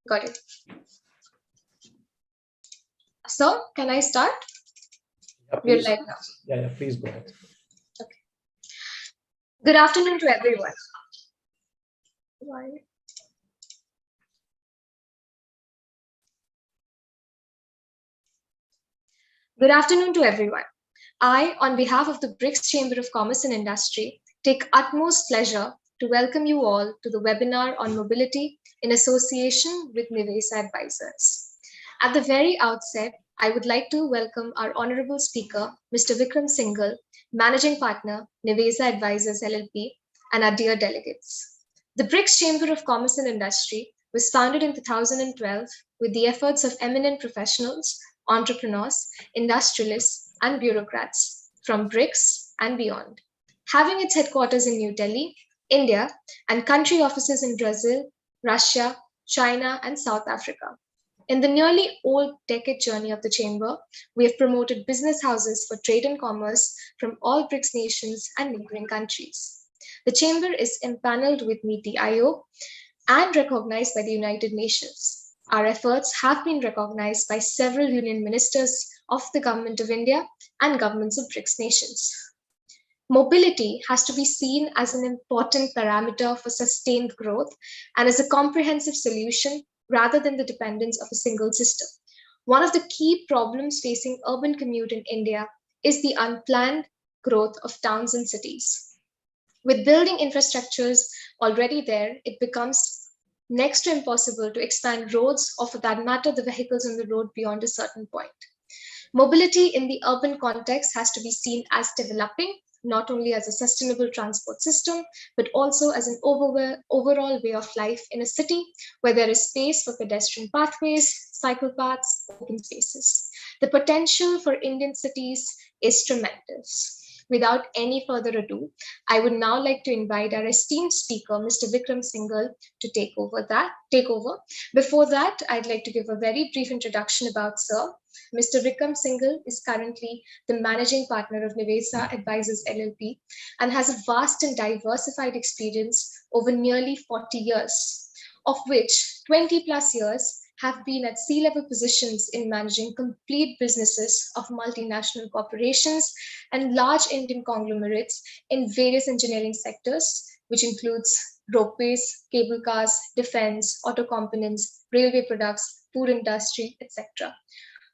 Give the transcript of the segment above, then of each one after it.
Got it. So, can I start? Yeah, We're please. live now. Yeah, please go ahead. Okay. Good afternoon to everyone. Why? Good afternoon to everyone. I, on behalf of the BRICS Chamber of Commerce and Industry, take utmost pleasure to welcome you all to the webinar on mobility in association with Nivesa Advisors. At the very outset, I would like to welcome our honorable speaker, Mr. Vikram Singhal, Managing Partner, Nivesa Advisors LLP, and our dear delegates. The BRICS Chamber of Commerce and Industry was founded in 2012 with the efforts of eminent professionals, entrepreneurs, industrialists, and bureaucrats from BRICS and beyond. Having its headquarters in New Delhi, India, and country offices in Brazil, Russia, China, and South Africa. In the nearly old decade journey of the Chamber, we have promoted business houses for trade and commerce from all BRICS nations and neighboring countries. The Chamber is empaneled with NITI Aayog and recognized by the United Nations. Our efforts have been recognized by several union ministers of the Government of India and governments of BRICS nations. Mobility has to be seen as an important parameter for sustained growth and as a comprehensive solution rather than the dependence of a single system. One of the key problems facing urban commute in India is the unplanned growth of towns and cities. With building infrastructures already there, it becomes next to impossible to expand roads or, for that matter, the vehicles on the road beyond a certain point. Mobility in the urban context has to be seen as developing, not only as a sustainable transport system, but also as an overall way of life in a city where there is space for pedestrian pathways, cycle paths, open spaces. The potential for Indian cities is tremendous. Without any further ado, I would now like to invite our esteemed speaker, Mr. Vikram Singhal, to take over. Before that, I'd like to give a very brief introduction about Sir. Mr. Vikram Singhal is currently the managing partner of Nivesa Advisors LLP and has a vast and diversified experience over nearly 40 years, of which 20 plus years have been at C-level positions in managing complete businesses of multinational corporations and large Indian conglomerates in various engineering sectors, which includes ropeways, cable cars, defense, auto components, railway products, food industry, etc.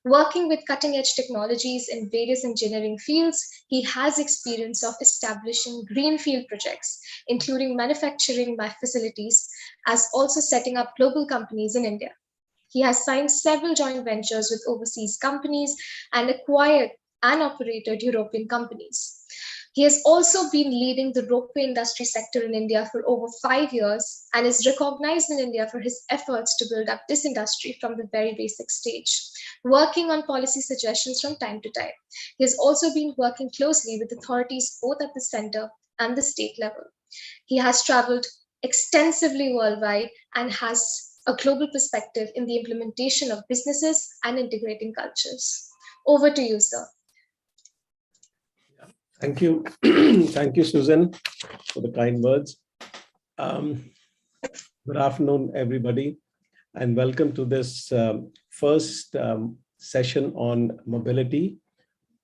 Working with cutting edge technologies in various engineering fields, he has experience of establishing greenfield projects, including manufacturing by facilities, as also setting up global companies in India. He has signed several joint ventures with overseas companies and acquired and operated European companies. He has also been leading the ropeway industry sector in India for over 5 years and is recognized in India for his efforts to build up this industry from the very basic stage, working on policy suggestions from time to time. He has also been working closely with authorities both at the center and the state level. He has traveled extensively worldwide and has a global perspective in the implementation of businesses and integrating cultures. Over to you, sir. Thank you. Thank you, Susan, for the kind words. Good afternoon, everybody, and welcome to this first session on mobility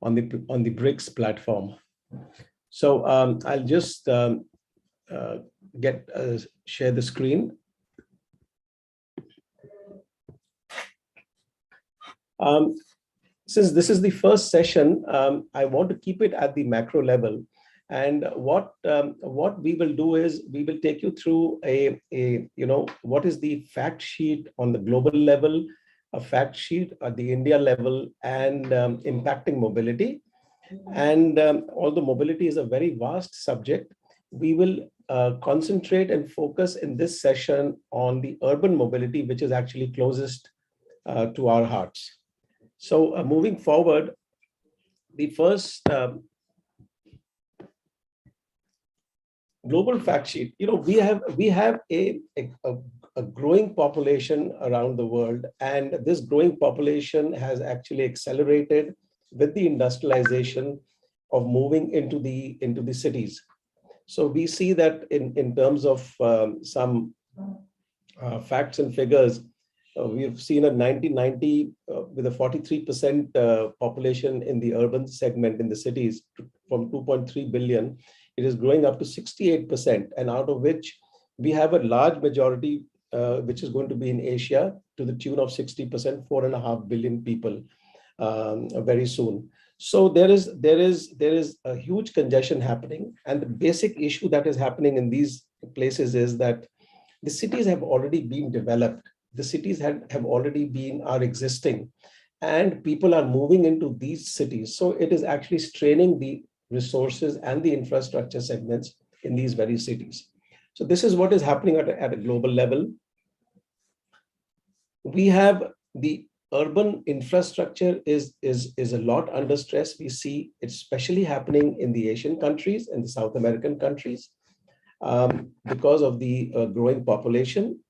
on the BRICS platform. So I'll just share the screen. Since this is the first session, I want to keep it at the macro level. And what we will do is we will take you through what is the fact sheet on the global level, a fact sheet at the India level, and impacting mobility. And although mobility is a very vast subject, we will concentrate and focus in this session on the urban mobility, which is actually closest to our hearts. So moving forward, the first global fact sheet. We have a growing population around the world, and this growing population has actually accelerated with the industrialization of moving into the cities. So we see that in terms of some facts and figures, we've seen a 1990 with a 43% population in the urban segment in the cities from 2.3 billion. It is growing up to 68%, and out of which we have a large majority which is going to be in Asia to the tune of 60%, 4.5 billion people very soon. So there is a huge congestion happening, and the basic issue that is happening in these places is that the cities have already been developed. The cities have already been are existing, and people are moving into these cities. So it is actually straining the resources and the infrastructure segments in these very cities. So this is what is happening at a global level. We have the urban infrastructure is a lot under stress. We see it especially happening in the Asian countries and the South American countries because of the growing population.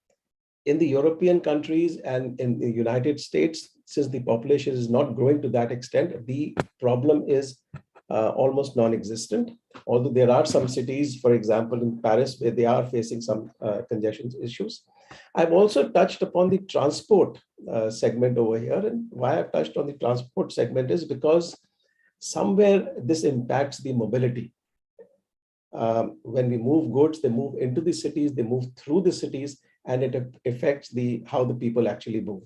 In the European countries and in the United States, since the population is not growing to that extent, the problem is almost non-existent. Although there are some cities, for example, in Paris, where they are facing some congestion issues. I've also touched upon the transport segment over here. And why I've touched on the transport segment is because somewhere this impacts the mobility. When we move goods, they move into the cities, they move through the cities, and it affects how the people actually move.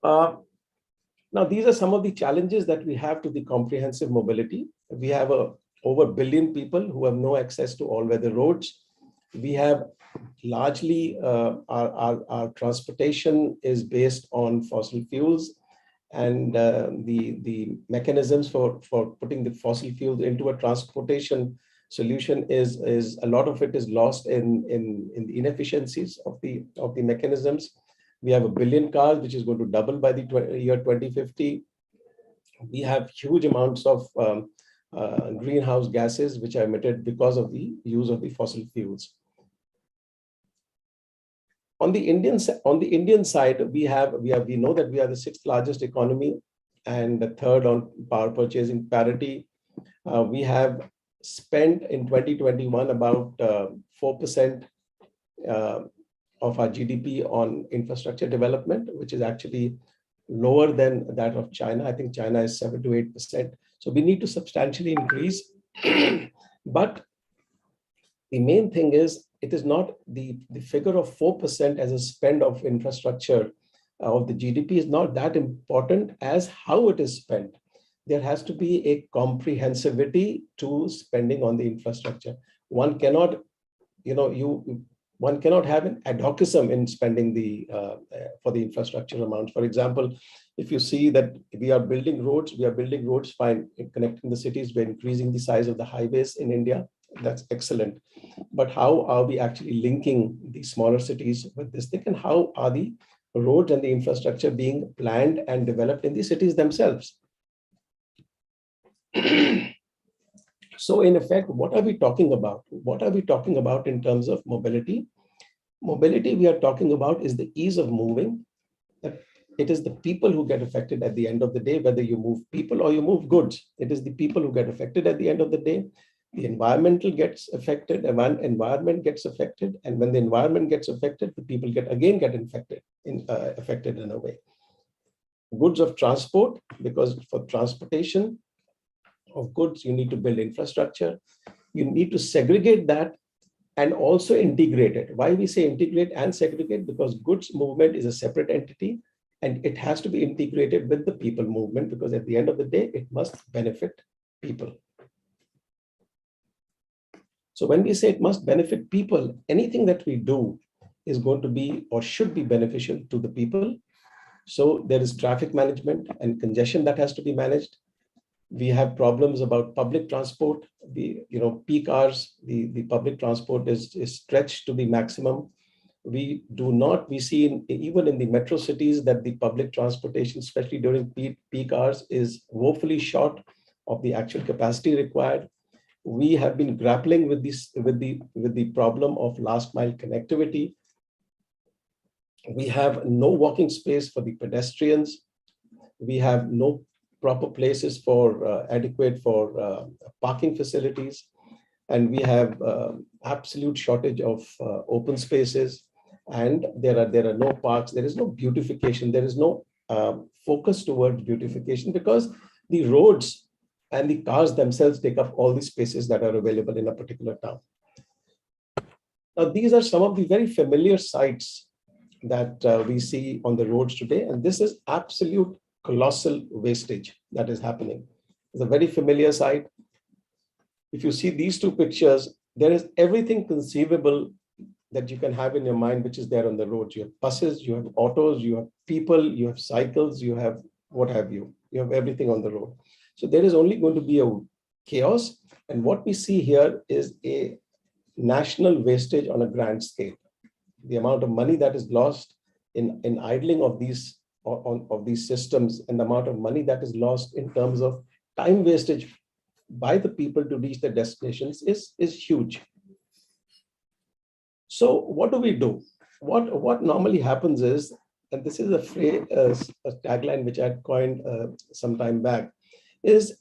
Now, these are some of the challenges that we have to the comprehensive mobility. We have over a billion people who have no access to all-weather roads. We have largely our transportation is based on fossil fuels, and the mechanisms for putting the fossil fuels into a transportation solution is a lot of it is lost in the inefficiencies of the mechanisms. We have a billion cars, which is going to double by the year 2050. We have huge amounts of greenhouse gases which are emitted because of the use of the fossil fuels. On the Indian side, we know that we are the sixth largest economy and the third on power purchasing parity. We have spent in 2021 about 4% of our GDP on infrastructure development, which is actually lower than that of China. I think China is 7 to 8%. So we need to substantially increase. But the main thing is, it is not the figure of 4% as a spend of infrastructure of the GDP is not that important as how it is spent. There has to be a comprehensivity to spending on the infrastructure. One cannot, one cannot have an ad hocism in spending for the infrastructure amounts. For example, if you see that we are building roads fine, connecting the cities, we're increasing the size of the highways in India. That's excellent. But how are we actually linking the smaller cities with this thing? And how are the roads and the infrastructure being planned and developed in the cities themselves? So in effect, what are we talking about? What are we talking about in terms of mobility? Mobility we are talking about is the ease of moving. It is the people who get affected at the end of the day, whether you move people or you move goods. It is the people who get affected at the end of the day. The environment gets affected, environment gets affected, and when the environment gets affected, the people get infected, affected in a way. Goods of transport, because for transportation of goods, you need to build infrastructure. You need to segregate that and also integrate it. Why we say integrate and segregate? Because goods movement is a separate entity and it has to be integrated with the people movement, because at the end of the day, it must benefit people. So when we say it must benefit people, anything that we do is going to be or should be beneficial to the people. So there is traffic management and congestion that has to be managed. We have problems about public transport. Peak hours, the public transport is stretched to the maximum. We see even in the metro cities that the public transportation, especially during peak hours, is woefully short of the actual capacity required. We have been grappling with the problem of last mile connectivity. We have no walking space for the pedestrians. We have no proper places for adequate for parking facilities, and we have absolute shortage of open spaces. and there are no parks, there is no beautification, there is no focus towards beautification, because the roads and the cars themselves take up all the spaces that are available in a particular town. Now, these are some of the very familiar sights that we see on the roads today, and this is absolute colossal wastage that is happening. It's a very familiar sight. If you see these two pictures, there is everything conceivable that you can have in your mind, which is there on the roads. You have buses, you have autos, you have people, you have cycles, you have what have you. You have everything on the road. So there is only going to be a chaos. And what we see here is a national wastage on a grand scale. The amount of money that is lost in idling of these systems, and the amount of money that is lost in terms of time wastage by the people to reach their destinations is huge. So what do? What normally happens is, and this is a phrase, a tagline which I had coined some time back, is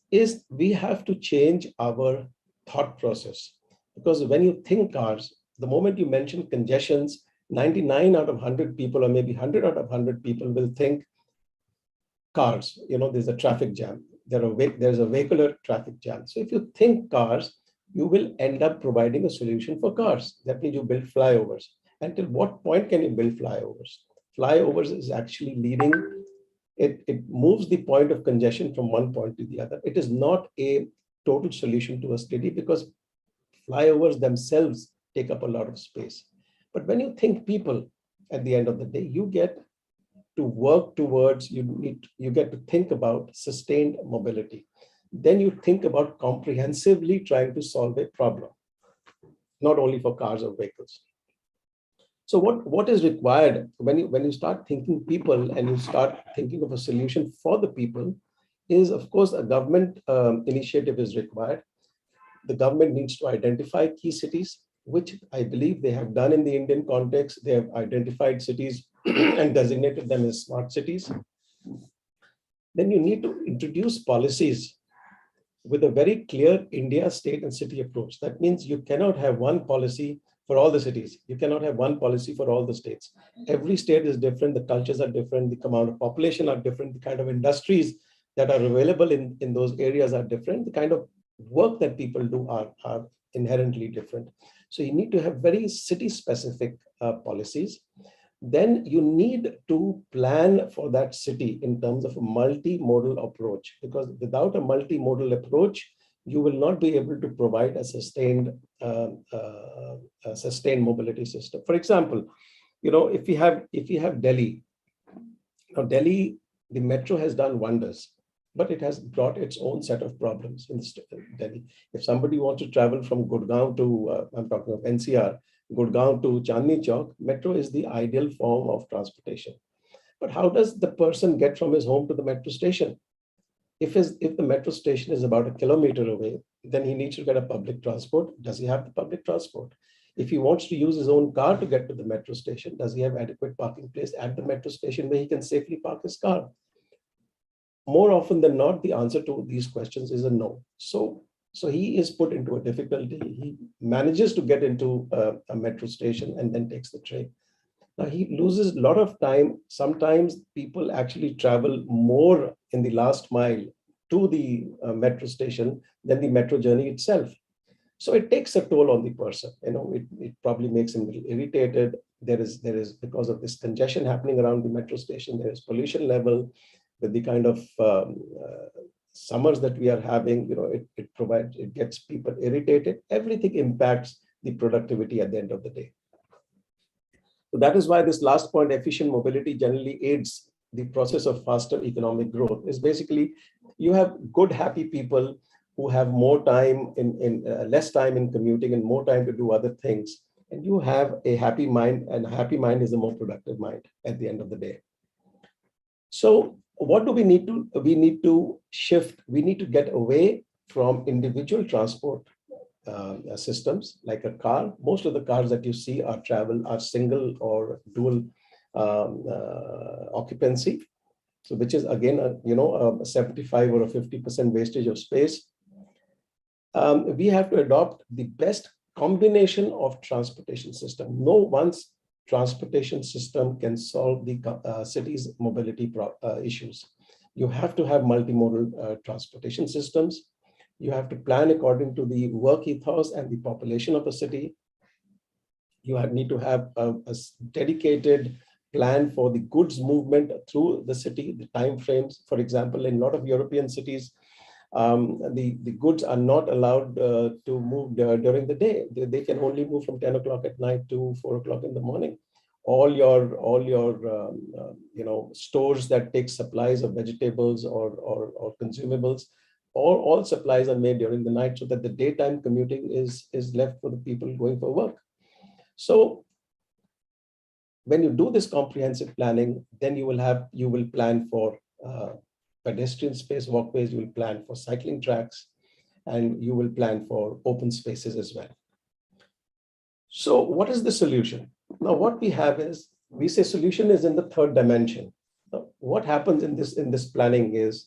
we have to change our thought process. Because when you think cars, the moment you mention congestions, 99 out of 100 people, or maybe 100 out of 100 people, will think cars. There's a traffic jam. There's a vehicular traffic jam. So if you think cars, you will end up providing a solution for cars. That means you build flyovers. Until what point can you build flyovers? Flyovers is actually leading, it moves the point of congestion from one point to the other. It is not a total solution to a city, because flyovers themselves take up a lot of space. But when you think people, at the end of the day, you get to work towards, you get to think about sustained mobility. Then you think about comprehensively trying to solve a problem, not only for cars or vehicles. So what is required when you start thinking people and you start thinking of a solution for the people is, of course, a government initiative is required. The government needs to identify key cities, which I believe they have done in the Indian context. They have identified cities and designated them as smart cities. Then you need to introduce policies with a very clear India state and city approach. That means you cannot have one policy for all the cities. You cannot have one policy for all the states. Every state is different. The cultures are different. The amount of population are different. The kind of industries that are available in those areas are different. The kind of work that people do are inherently different. So you need to have very city-specific policies. Then you need to plan for that city in terms of a multimodal approach, because without a multimodal approach, you will not be able to provide a sustained mobility system. For example, if you have Delhi, now Delhi, the metro has done wonders, but it has brought its own set of problems in Delhi. If somebody wants to travel from Gurgaon to, I'm talking of NCR, Gurgaon to Chandni Chowk, metro is the ideal form of transportation. But how does the person get from his home to the metro station? If the metro station is about 1 kilometer away, then he needs to get a public transport. Does he have the public transport? If he wants to use his own car to get to the metro station, does he have adequate parking place at the metro station where he can safely park his car? More often than not, the answer to these questions is a no. So he is put into a difficulty. He manages to get into a metro station and then takes the train. Now he loses a lot of time. Sometimes people actually travel more in the last mile to the metro station than the metro journey itself. So it takes a toll on the person. It probably makes him a little irritated. There is because of this congestion happening around the metro station, there is pollution level. With the kind of summers that we are having, it gets people irritated. Everything impacts the productivity at the end of the day. So that is why this last point, efficient mobility, generally aids the process of faster economic growth. Is basically you have good, happy people who have more time less time in commuting and more time to do other things. And you have a happy mind, and a happy mind is a more productive mind at the end of the day. So what do we need to? We need to shift. We need to get away from individual transport systems like a car. Most of the cars that you see are single or dual occupancy. So which is again, a 75 or a 50% wastage of space. We have to adopt the best combination of transportation system. No transportation system can solve the city's mobility issues. You have to have multimodal transportation systems. You have to plan according to the work ethos and the population of a city. You need to have a dedicated plan for the goods movement through the city, the time frames. For example, in a lot of European cities, the goods are not allowed to move during the day. They can only move from 10 o'clock at night to 4 o'clock in the morning. All your stores that take supplies of vegetables or consumables, all supplies are made during the night, so that the daytime commuting is left for the people going for work. So when you do this comprehensive planning, then you will plan for pedestrian space, walkways, you will plan for cycling tracks, and you will plan for open spaces as well. So what is the solution? Now, what we have is, we say solution is in the third dimension. Now, what happens in this planning is,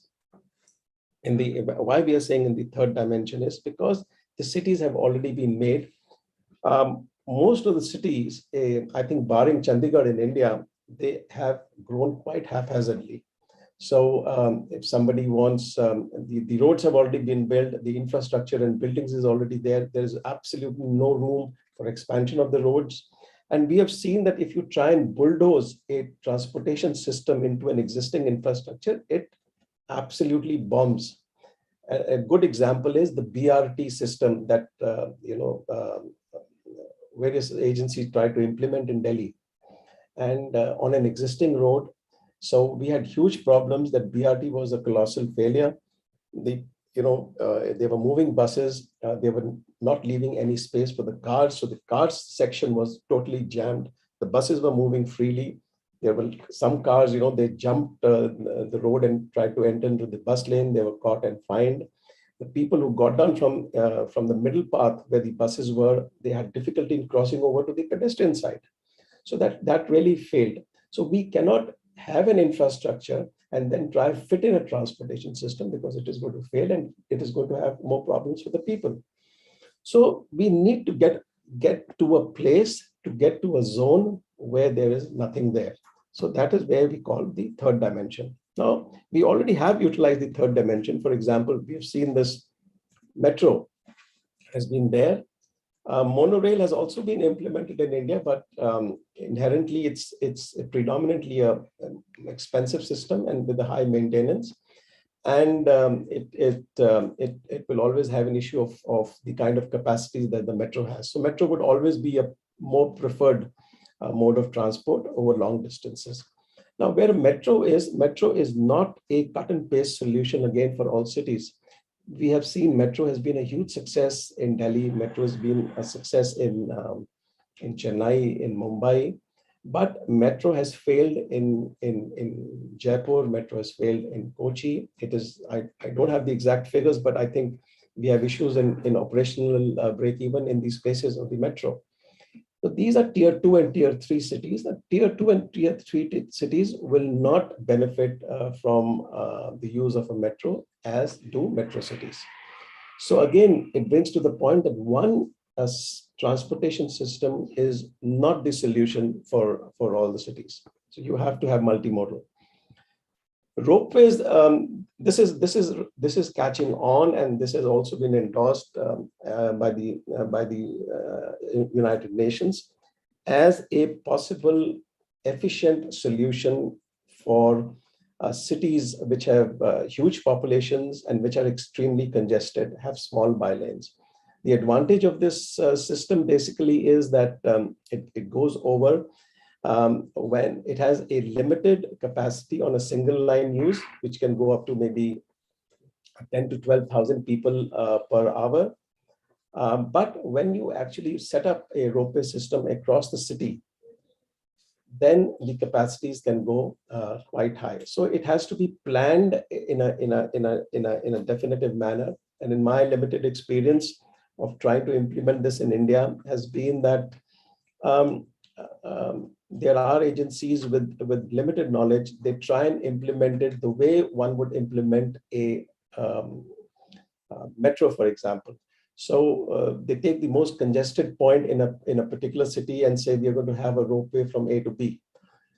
why we are saying in the third dimension is because the cities have already been made. Most of the cities, I think barring Chandigarh in India, they have grown quite haphazardly. So if somebody wants, the roads have already been built, the infrastructure and buildings is already there. There is absolutely no room for expansion of the roads. And we have seen that if you try and bulldoze a transportation system into an existing infrastructure, it absolutely bombs. A good example is the BRT system that various agencies try to implement in Delhi, and on an existing road. So we had huge problems that BRT was a colossal failure. They were moving buses. They were not leaving any space for the cars. So the cars section was totally jammed. The buses were moving freely. There were some cars, they jumped the road and tried to enter into the bus lane. They were caught and fined. The people who got down from the middle path where the buses were, they had difficulty in crossing over to the pedestrian side. So that really failed. So we cannot have an infrastructure and then try to fit in a transportation system, because it is going to fail and it is going to have more problems for the people. So we need to get to a place, to get to a zone where there is nothing there. So that is where we call the third dimension. Now, we already have utilized the third dimension. For example, we have seen this metro has been there. Monorail has also been implemented in India, but inherently it's predominantly an expensive system and with a high maintenance. And it will always have an issue of the kind of capacity that the metro has. So metro would always be a more preferred mode of transport over long distances. Now, where metro is not a cut and paste solution again for all cities. We have seen metro has been a huge success in Delhi. Metro has been a success in Chennai, in Mumbai, but metro has failed in Jaipur. Metro has failed in Kochi. I don't have the exact figures, but I think we have issues in operational break even in these places of the metro. So these are tier 2 and tier 3 cities. The tier 2 and tier 3 cities will not benefit from the use of a metro as do metro cities. So again, it brings to the point that one transportation system is not the solution for all the cities. So you have to have multimodal. Ropeways, this is catching on, and this has also been endorsed by the United Nations as a possible efficient solution for cities which have huge populations and which are extremely congested, have small bylanes. The advantage of this system basically is that it goes over when it has a limited capacity on a single line use, which can go up to maybe 10 to 12,000 people per hour. But when you actually set up a ropeway system across the city, then the capacities can go quite high. So it has to be planned in a definitive manner. And in my limited experience of trying to implement this in India has been that there are agencies with limited knowledge. They try and implement it the way one would implement a metro, for example. So they take the most congested point in a particular city and say, we are going to have a ropeway from A to B.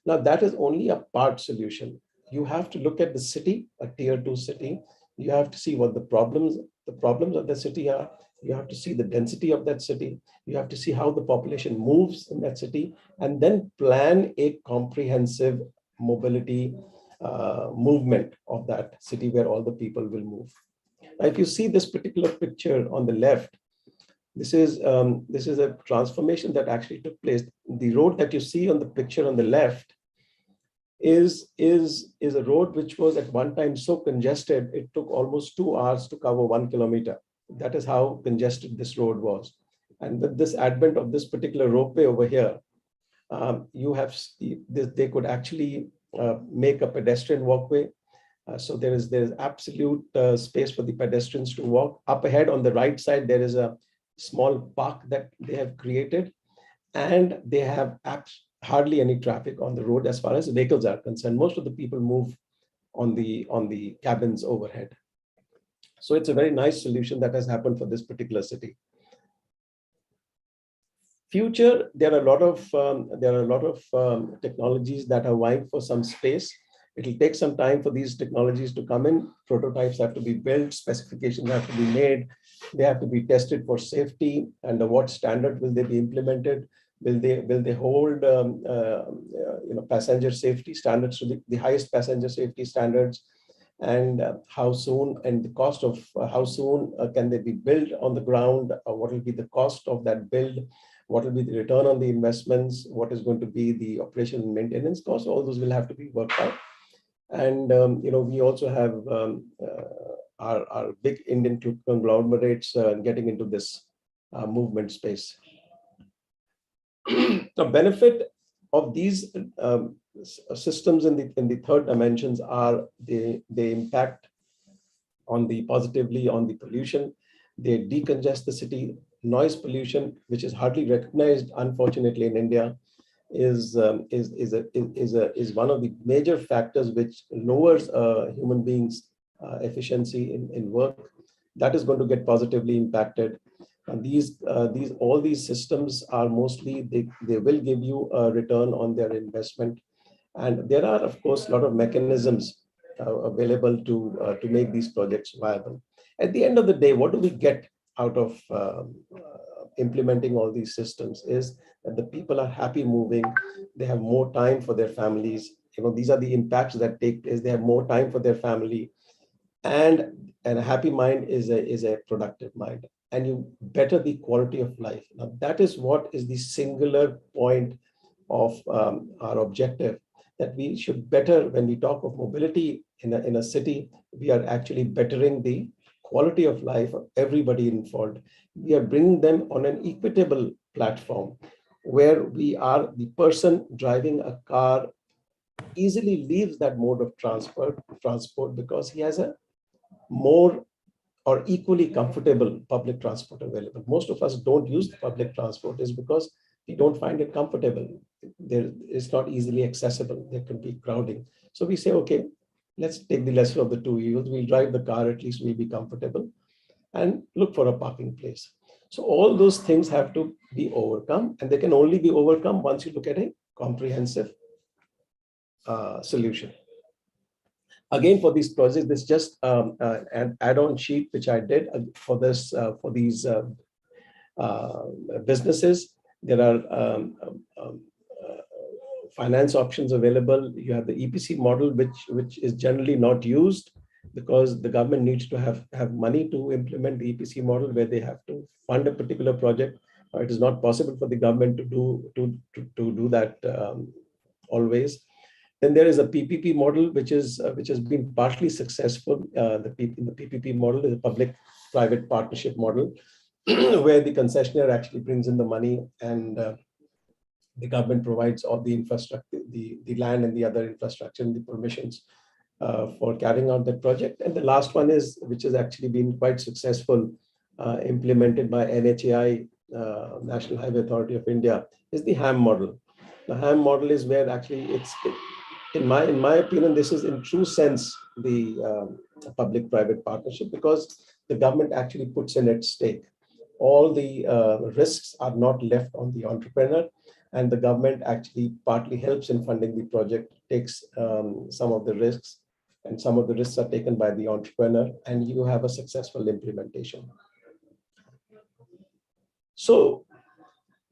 Now, that is only a part solution. You have to look at the city, a tier 2 city. You have to see what the problems of the city are. You have to see the density of that city. You have to see how the population moves in that city, and then plan a comprehensive mobility movement of that city where all the people will move. Now, if you see this particular picture on the left, this is a transformation that actually took place. The road that you see on the picture on the left is a road which was at one time so congested, it took almost 2 hours to cover 1 kilometer. That is how congested this road was. And with this advent of this particular ropeway over here, you have they could actually make a pedestrian walkway. So there is absolute space for the pedestrians to walk. Up ahead on the right side, there is a small park that they have created, and they have hardly any traffic on the road as far as vehicles are concerned. Most of the people move on the cabins overhead. So it's a very nice solution that has happened for this particular city. Future, there are a lot of technologies that are vying for some space. It will take some time for these technologies to come in. Prototypes have to be built, specifications have to be made, they have to be tested for safety, and what standard will they be implemented? Will they hold passenger safety standards to the highest passenger safety standards? And how soon, and the cost of how soon can they be built on the ground? What will be the cost of that build? What will be the return on the investments? What is going to be the operation and maintenance cost? All those will have to be worked out. And we also have our big Indian conglomerates getting into this movement space. The benefit of these systems in the third dimensions are they impact positively on the pollution. They decongest the city. Noise pollution, which is hardly recognized, unfortunately, in India, is one of the major factors which lowers human beings' efficiency in work. That is going to get positively impacted. And all these systems are mostly they will give you a return on their investment, and there are of course a lot of mechanisms available to make these projects viable. At the end of the day, what do we get out of implementing all these systems is that the people are happy moving, they have more time for their families. These are the impacts that take place. They have more time for their family, and a happy mind is a productive mind, and you better the quality of life. Now, that is what is the singular point of our objective, that we should better, when we talk of mobility in a city, we are actually bettering the quality of life of everybody involved. We are bringing them on an equitable platform where the person driving a car easily leaves that mode of transport because he has a more or equally comfortable public transport available. Most of us don't use the public transport is because we don't find it comfortable. It's not easily accessible. There can be crowding. So we say, okay, let's take the lesser of the two evils. We'll drive the car, at least we'll be comfortable, and look for a parking place. So all those things have to be overcome, and they can only be overcome once you look at a comprehensive solution. Again, for these projects, this is just an add-on sheet which I did for these businesses. There are finance options available. You have the EPC model, which is generally not used because the government needs to have money to implement the EPC model, where they have to fund a particular project. It is not possible for the government to do that always. Then there is a PPP model, which has been partially successful. The PPP model is a public-private partnership model, where the concessionaire actually brings in the money, and the government provides all the infrastructure, the land and the other infrastructure and the permissions for carrying out that project. And the last one which has actually been quite successful, implemented by NHAI, National Highway Authority of India, is the HAM model. The HAM model is where actually in my opinion, this is in true sense the public-private partnership, because the government actually puts in its stake. all the risks are not left on the entrepreneur, and the government actually partly helps in funding the project, takes some of the risks, and some of the risks are taken by the entrepreneur, and you have a successful implementation. So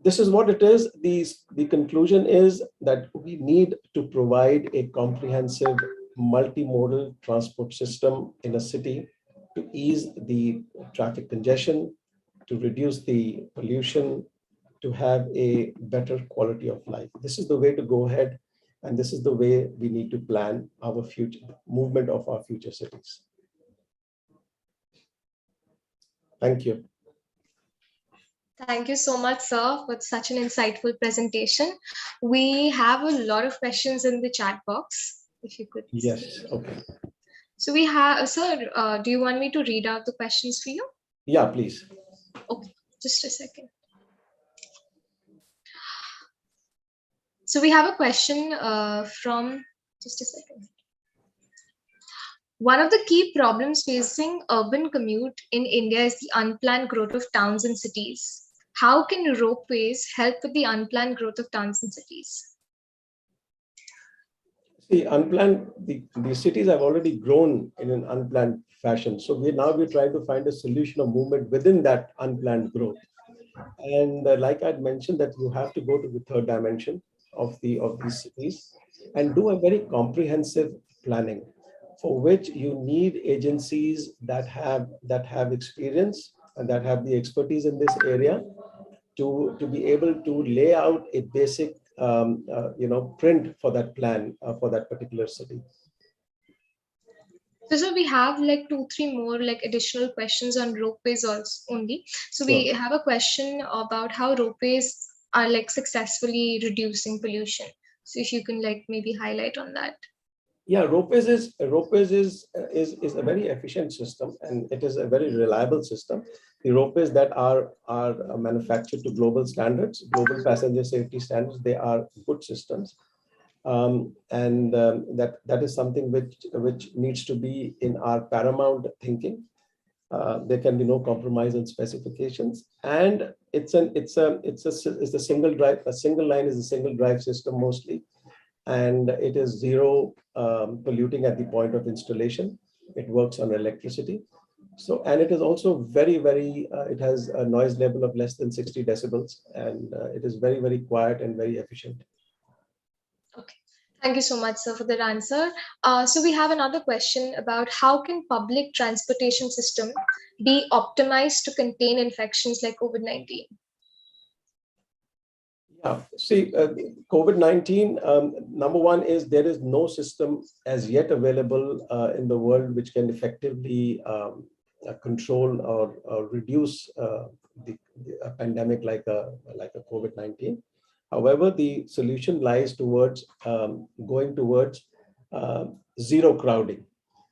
this is what it is. The conclusion is that we need to provide a comprehensive multimodal transport system in a city to ease the traffic congestion, to reduce the pollution, to have a better quality of life. This is the way to go ahead, and this is the way we need to plan our future movement of our future cities. Thank you. Thank you so much, sir, for such an insightful presentation. We have a lot of questions in the chat box, if you could. Yes, okay. So we have, sir, do you want me to read out the questions for you? Yeah, please. Okay, just a second. So we have a question from, just a second. One of the key problems facing urban commute in India is the unplanned growth of towns and cities. How can ropeways help with the unplanned growth of towns and cities? See, unplanned, the cities have already grown in an unplanned fashion. So we're trying to find a solution of movement within that unplanned growth. And like I'd mentioned, that you have to go to the third dimension of these cities and do a very comprehensive planning, for which you need agencies that have experience and that have the expertise in this area to be able to lay out a basic print for that plan for that particular city. So we have like 2-3 more like additional questions on ropeways also only. So we have a question about how ropeways are like successfully reducing pollution. So if you can like maybe highlight on that. Yeah, ropeways is a very efficient system, and it is a very reliable system. The ropeways that are manufactured to global standards, global passenger safety standards, they are good systems. That is something which needs to be in our paramount thinking. There can be no compromise on specifications, and it's a single drive. A single line is a single drive system mostly, and it is zero polluting at the point of installation. It works on electricity. So, and it is also very, it has a noise level of less than 60 decibels, and it is very, very quiet and very efficient. Okay. Thank you so much, sir, for that answer. So we have another question about how can public transportation system be optimized to contain infections like COVID-19? Yeah, see, COVID-19, number one is there is no system as yet available in the world which can effectively control or reduce a pandemic like a COVID-19. However, the solution lies towards going towards zero crowding.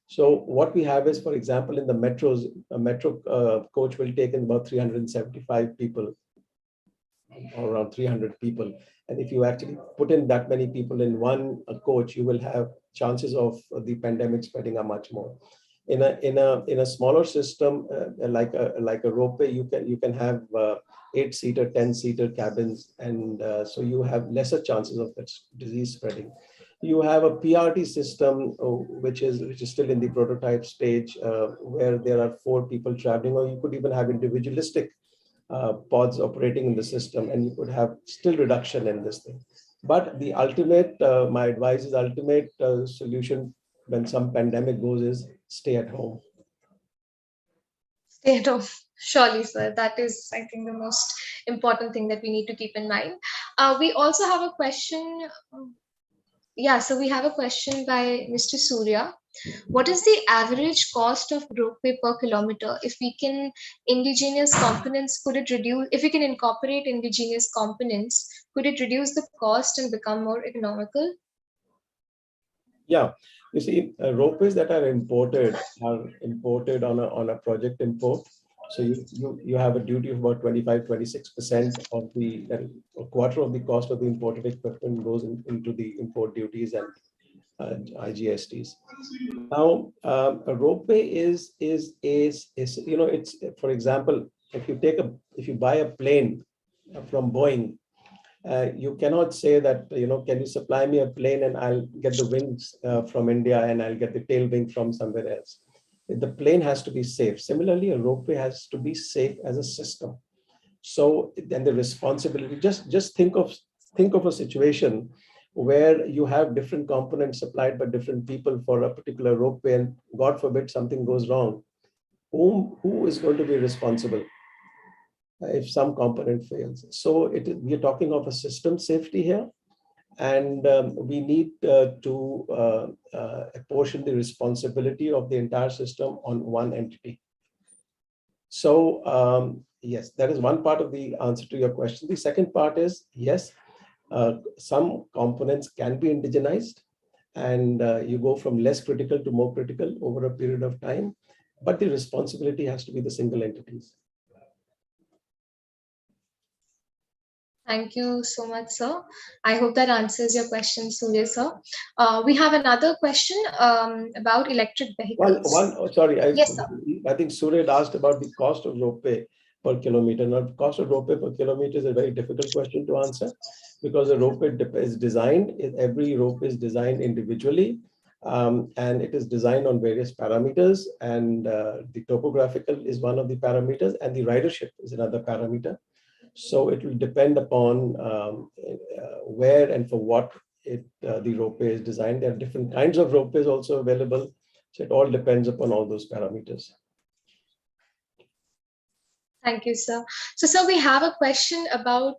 So what we have is, for example, in the metros, a metro coach will take in about 375 people, or around 300 people. And if you actually put in that many people in one coach, you will have chances of the pandemic spreading are much more. In a smaller system like a ropeway, you can have 8-seater, 10-seater cabins, and so you have lesser chances of that disease spreading. You have a PRT system which is still in the prototype stage, where there are 4 people traveling, or you could even have individualistic pods operating in the system, and you could have still reduction in this thing. But the ultimate, my advice is ultimate solution when some pandemic goes is stay at home. Stay at home. Surely, sir. That is, I think, the most important thing that we need to keep in mind. We also have a question. Yeah, so we have a question by Mr. Surya. What is the average cost of ropeway per kilometer? If we can indigenous components, could it reduce? If we can incorporate indigenous components, could it reduce the cost and become more economical? Yeah, you see, ropeways that are imported on a project import. So you have a duty of about 25-26% of a quarter of the cost of the imported equipment goes into the import duties and IGSTs. Now, a ropeway is it's, for example, if you buy a plane from Boeing, you cannot say that, can you supply me a plane and I'll get the wings from India and I'll get the tail wing from somewhere else. The plane has to be safe. Similarly, a ropeway has to be safe as a system. So then the responsibility, just think of a situation where you have different components supplied by different people for a particular ropeway, and God forbid something goes wrong. Who is going to be responsible if some component fails? So we are talking of a system safety here, and we need to apportion the responsibility of the entire system on one entity. So yes, that is one part of the answer to your question. The second part is, yes, some components can be indigenized, and you go from less critical to more critical over a period of time, but the responsibility has to be the single entities. Thank you so much, sir. I hope that answers your question, Surya, sir. We have another question about electric vehicles. Sorry, yes, sir. I think Surya had asked about the cost of ropeway per kilometer. Now, the cost of ropeway per kilometer is a very difficult question to answer, because a ropeway is designed, every rope is designed individually, and it is designed on various parameters, and the topographical is one of the parameters, and the ridership is another parameter. So it will depend upon where and for what the ropeway is designed. There are different kinds of ropeways also available. So it all depends upon all those parameters. Thank you, sir. So, sir, we have a question about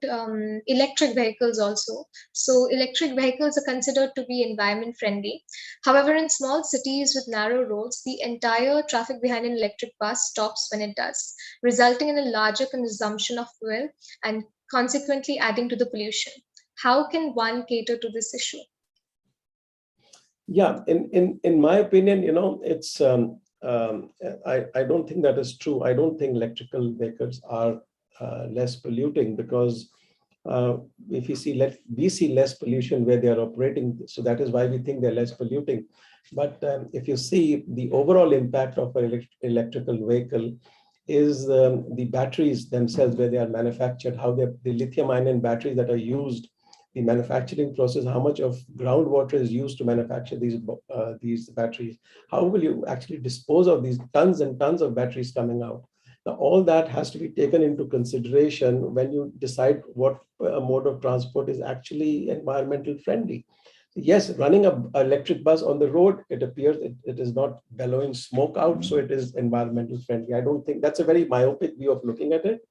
electric vehicles also. So, electric vehicles are considered to be environment friendly. However, in small cities with narrow roads, the entire traffic behind an electric bus stops when it does, resulting in a larger consumption of fuel and consequently adding to the pollution. How can one cater to this issue? Yeah, in my opinion, it's I don't think that is true. I don't think electrical vehicles are less polluting, because if we see less pollution where they are operating, so that is why we think they're less polluting. But if you see the overall impact of an electrical vehicle is the batteries themselves, where they are manufactured, how the lithium-ion batteries that are used, the manufacturing process, how much of groundwater is used to manufacture these batteries, how will you actually dispose of these tons and tons of batteries coming out? Now, all that has to be taken into consideration when you decide what mode of transport is actually environmental friendly. Yes, running an electric bus on the road, it appears it is not bellowing smoke out, so it is environmental friendly. I don't think that's a very myopic view of looking at it.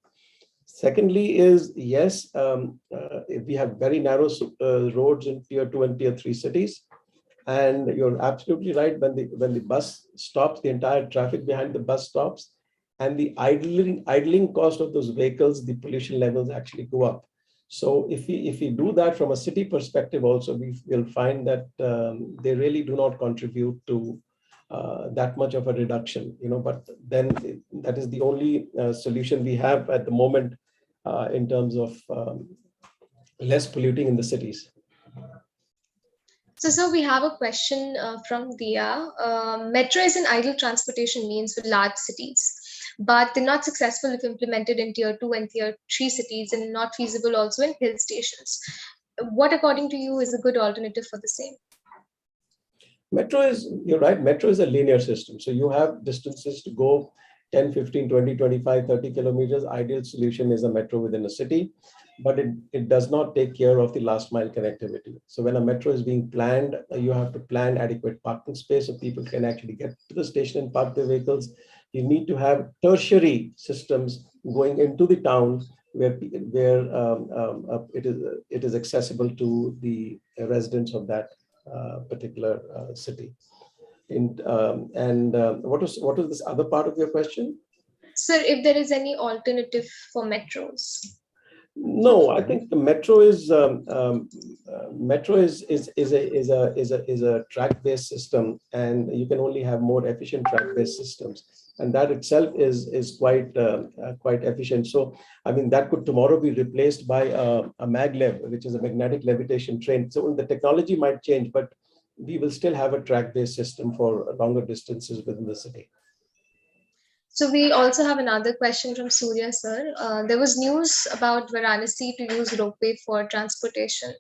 Secondly is, yes, if we have very narrow roads in tier 2 and tier 3 cities, and you're absolutely right, when the bus stops, the entire traffic behind the bus stops, and the idling cost of those vehicles, the pollution levels actually go up. So if we do that from a city perspective also, we will find that they really do not contribute to that much of a reduction, but then that is the only solution we have at the moment in terms of less polluting in the cities. So we have a question from Dia. Metro is an ideal transportation means for large cities, but they're not successful if implemented in tier 2 and tier 3 cities, and not feasible also in hill stations. What, according to you, is a good alternative for the same? You're right, metro is a linear system. So you have distances to go 10, 15, 20, 25, 30 kilometers. Ideal solution is a metro within a city, but it does not take care of the last mile connectivity. So when a metro is being planned, you have to plan adequate parking space so people can actually get to the station and park their vehicles. You need to have tertiary systems going into the town where it is accessible to the residents of that particular city. What was this other part of your question? Sir, if there is any alternative for metros? No, I think the metro is a track-based system, and you can only have more efficient track-based systems, and that itself is quite efficient. So, I mean, that could tomorrow be replaced by a maglev, which is a magnetic levitation train. So the technology might change, but we will still have a track-based system for longer distances within the city. So we also have another question from Surya sir. There was news about Varanasi to use ropeway for transportation.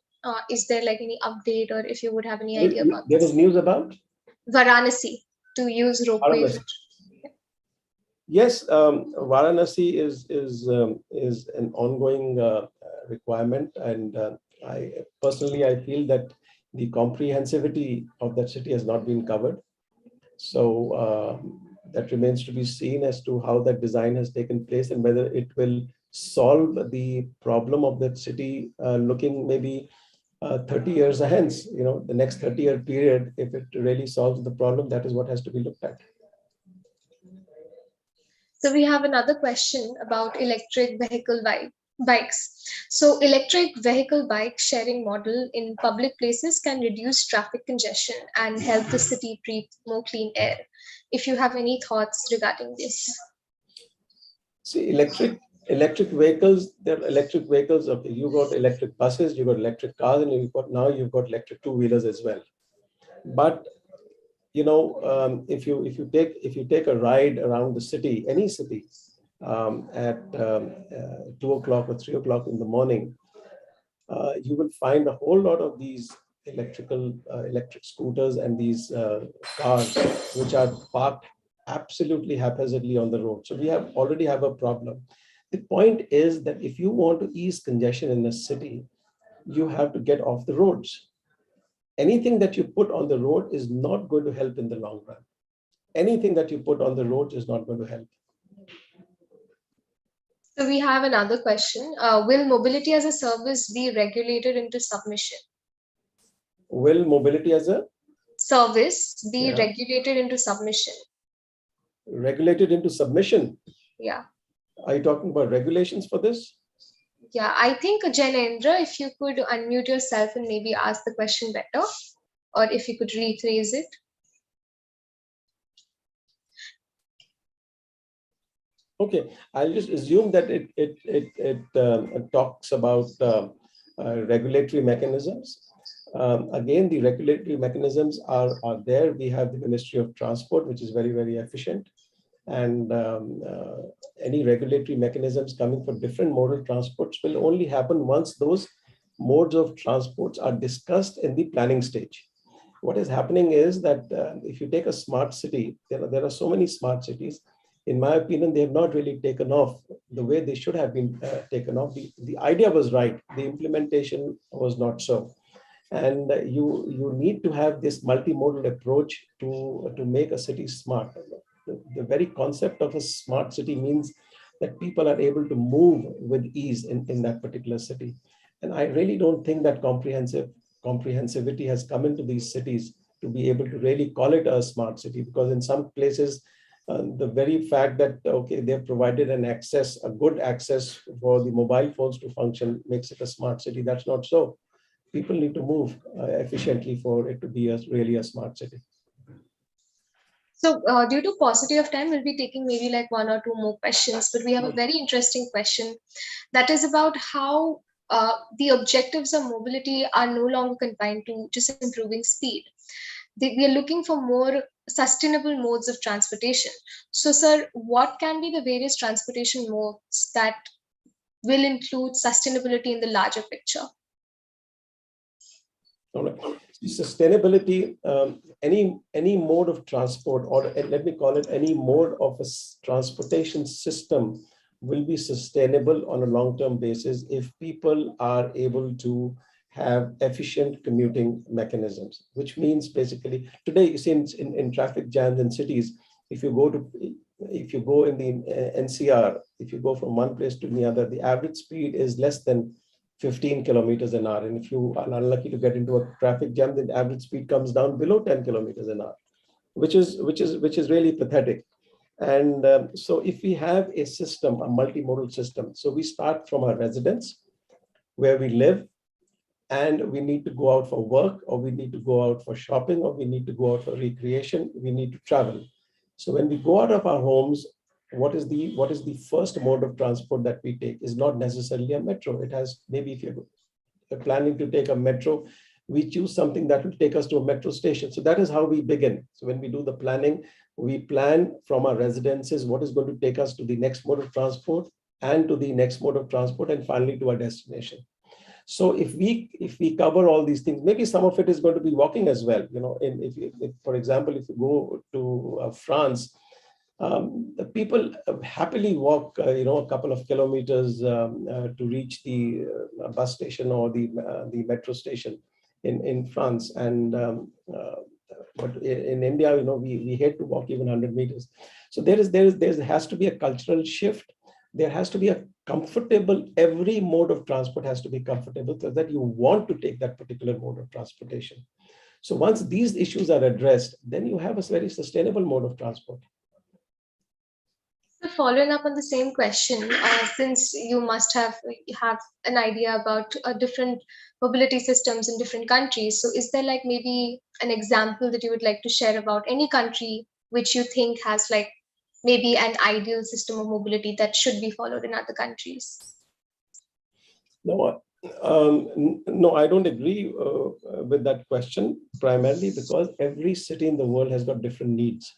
Is there like any update, or if you would have any idea about There was this? news about Varanasi to use ropeway for. Varanasi. Yes, Varanasi is an ongoing requirement, and I feel that the comprehensivity of that city has not been covered. So that remains to be seen as to how that design has taken place and whether it will solve the problem of that city looking maybe 30 years hence, the next 30-year period. If it really solves the problem, that is what has to be looked at. So we have another question about electric vehicle bikes. So electric vehicle bike sharing model in public places can reduce traffic congestion and help the city breathe more clean air. If you have any thoughts regarding this. See, electric vehicles, they're electric vehicles. Okay, you got electric buses, you got electric cars, and you've got electric two-wheelers as well. But if you take a ride around the city, any city, at 2 o'clock or 3 o'clock in the morning, you will find a whole lot of these electric scooters and these cars which are parked absolutely haphazardly on the road. So we already have a problem. The point is that if you want to ease congestion in a city, you have to get off the roads. Anything that you put on the road is not going to help in the long run. Anything that you put on the road is not going to help. So we have another question. Will mobility as a service be regulated into submission? Will mobility as a service be regulated into submission? Regulated into submission? Yeah. Are you talking about regulations for this? Yeah, I think Janendra, if you could unmute yourself and maybe ask the question better, or if you could rephrase it. Okay, I'll just assume that it talks about regulatory mechanisms. Again, the regulatory mechanisms are there. We have the Ministry of Transport, which is very, very efficient. And any regulatory mechanisms coming for different modal transports will only happen once those modes of transports are discussed in the planning stage. What is happening is that if you take a smart city, there are so many smart cities. In my opinion, they have not really taken off the way they should have been taken off. The idea was right. The implementation was not so. And you need to have this multimodal approach to make a city smart. The very concept of a smart city means that people are able to move with ease in that particular city. And I really don't think that comprehensivity has come into these cities to be able to really call it a smart city, because in some places, the very fact that, okay, they've provided a good access for the mobile phones to function makes it a smart city. That's not so. People need to move efficiently for it to be really a smart city. So due to paucity of time, we'll be taking maybe like one or two more questions, but we have a very interesting question that is about how the objectives of mobility are no longer confined to just improving speed. We are looking for more sustainable modes of transportation. So, sir, what can be the various transportation modes that will include sustainability in the larger picture? Sustainability, any mode of transport, or let me call it any mode of a transportation system, will be sustainable on a long-term basis if people are able to have efficient commuting mechanisms, which means basically today, since in traffic jams in cities, if you go in the NCR, if you go from one place to the other, the average speed is less than 15 kilometers an hour. And if you are unlucky to get into a traffic jam, the average speed comes down below 10 kilometers an hour, which is really pathetic. And so if we have a system, a multimodal system, so we start from our residence where we live, and we need to go out for work, or we need to go out for shopping, or we need to go out for recreation, we need to travel. So when we go out of our homes, what is the first mode of transport that we take is not necessarily a metro. It has, maybe if you're planning to take a metro, we choose something that will take us to a metro station. So that is how we begin. So when we do the planning, we plan from our residences what is going to take us to the next mode of transport and to the next mode of transport and finally to our destination. So if we cover all these things, maybe some of it is going to be walking as well. If for example, if you go to France, the people happily walk, a couple of kilometers to reach the bus station or the metro station in France. And but in India, we hate to walk even 100 meters. So there has to be a cultural shift. There has to be a comfortable, every mode of transport has to be comfortable so that you want to take that particular mode of transportation. So once these issues are addressed, then you have a very sustainable mode of transport. So following up on the same question, since you must have an idea about different mobility systems in different countries, so is there like maybe an example that you would like to share about any country which you think has like maybe an ideal system of mobility that should be followed in other countries? No, no, I don't agree with that question, primarily because every city in the world has got different needs.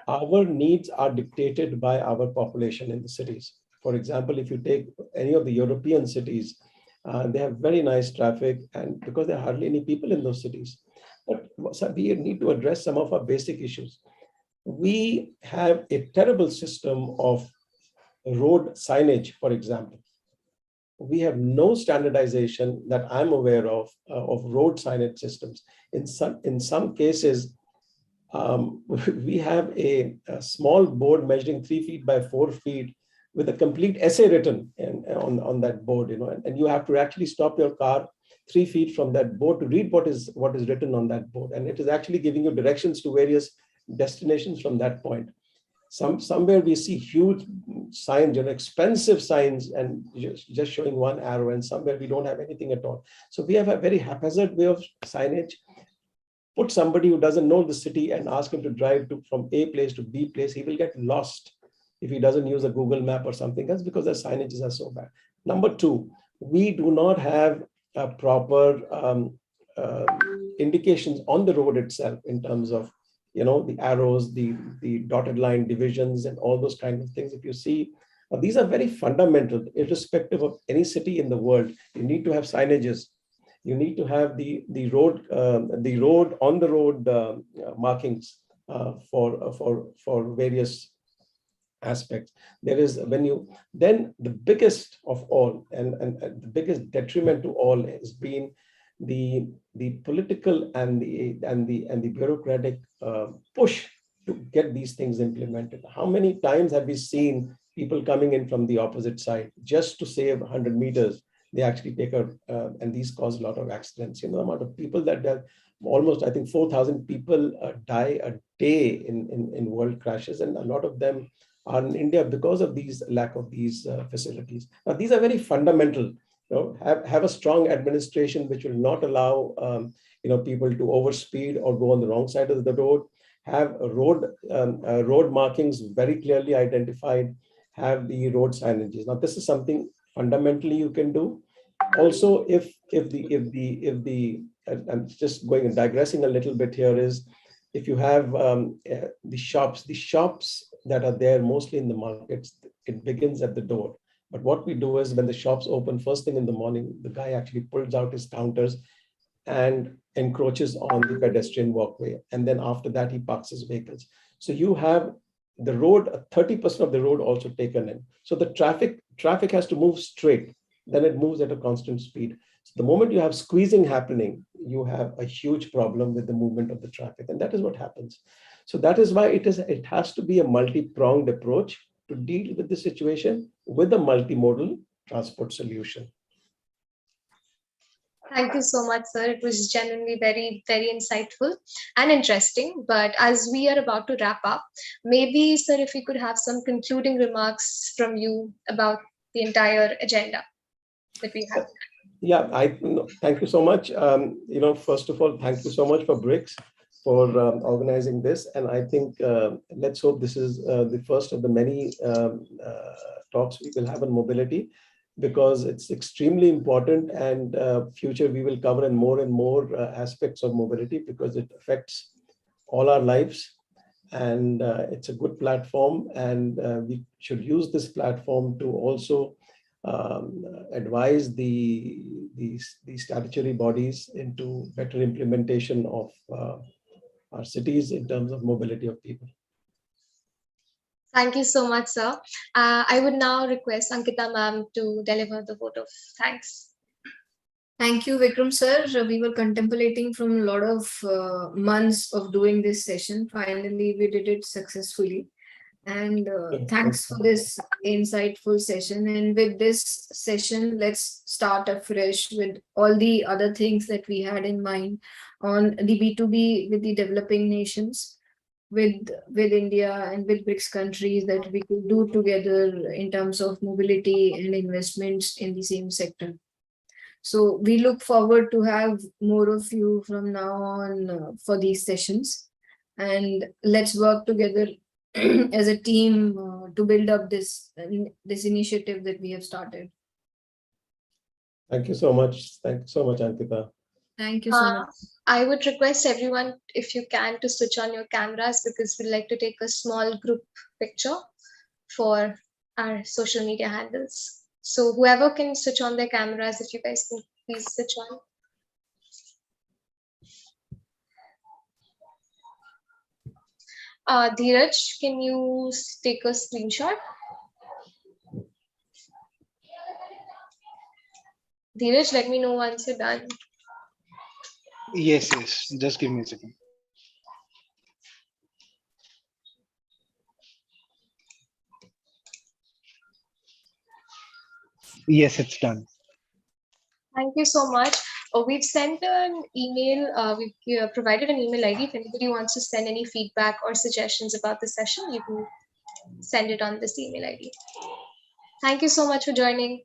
Our needs are dictated by our population in the cities. For example, if you take any of the European cities, they have very nice traffic, and because there are hardly any people in those cities. But so we need to address some of our basic issues. We have a terrible system of road signage, for example. We have no standardization that I'm aware of road signage systems. In some cases, we have a small board measuring 3 feet by 4 feet with a complete essay written on that board, and you have to actually stop your car 3 feet from that board to read what is written on that board. And it is actually giving you directions to various destinations from that point. Somewhere we see huge signs, expensive signs, and just showing one arrow, and somewhere we don't have anything at all. So we have a very haphazard way of signage. Put somebody who doesn't know the city and ask him to drive from A place to B place, he will get lost if he doesn't use a Google map or something else because the signages are so bad. Number two, we do not have a proper indications on the road itself in terms of the arrows, the dotted line divisions, and all those kinds of things. If you see, these are very fundamental, irrespective of any city in the world. You need to have signages. You need to have the road on the road markings for various aspects. There is then the biggest of all and the biggest detriment to all has been the political and the bureaucratic push to get these things implemented. How many times have we seen people coming in from the opposite side just to save 100 meters? They actually take and these cause a lot of accidents. The amount of people that almost, I think, 4,000 people die a day in world crashes, and a lot of them are in India because of these lack of these facilities. Now, these are very fundamental. Have a strong administration which will not allow people to overspeed or go on the wrong side of the road. Have road markings very clearly identified. Have the road signages. Now, this is something fundamentally you can do. Also, if the I'm just going and digressing a little bit here, is if you have the shops that are there mostly in the markets, it begins at the door. But what we do is when the shops open first thing in the morning, the guy actually pulls out his counters and encroaches on the pedestrian walkway. And then after that, he parks his vehicles. So you have the road, 30% of the road also taken in. So the traffic has to move straight. Then it moves at a constant speed. So the moment you have squeezing happening, you have a huge problem with the movement of the traffic. And that is what happens. So that is why it has to be a multi-pronged approach to deal with the situation with a multimodal transport solution. Thank you so much, sir. It was genuinely very, very insightful and interesting. But as we are about to wrap up, maybe, sir, if we could have some concluding remarks from you about the entire agenda that we have. Yeah, thank you so much. First of all, thank you so much for BRICS for organizing this. And I think let's hope this is the first of the many talks we will have on mobility. because it's extremely important, and future we will cover in more and more aspects of mobility because it affects all our lives. And it's a good platform, and we should use this platform to also advise the statutory bodies into better implementation of our cities in terms of mobility of people. Thank you so much, sir. I would now request Ankita ma'am to deliver the vote of thanks. Thank you, Vikram sir. We were contemplating from a lot of months of doing this session. Finally, we did it successfully. And thanks for this insightful session. And with this session, let's start afresh with all the other things that we had in mind on the B2B with the developing nations, with India and with BRICS countries that we could do together in terms of mobility and investments in the same sector. So we look forward to have more of you from now on for these sessions, and let's work together as a team to build up this initiative that we have started. Thank you so much. Thank you so much, Ankita. Thank you so much. I would request everyone, if you can, to switch on your cameras because we'd like to take a small group picture for our social media handles. So whoever can switch on their cameras, if you guys can please switch on. Dheeraj, can you take a screenshot? Dheeraj, let me know once you're done. Yes, yes. Just give me a second. Yes, it's done. Thank you so much. We've sent an email, we've provided an email ID. If anybody wants to send any feedback or suggestions about the session, you can send it on this email ID. Thank you so much for joining.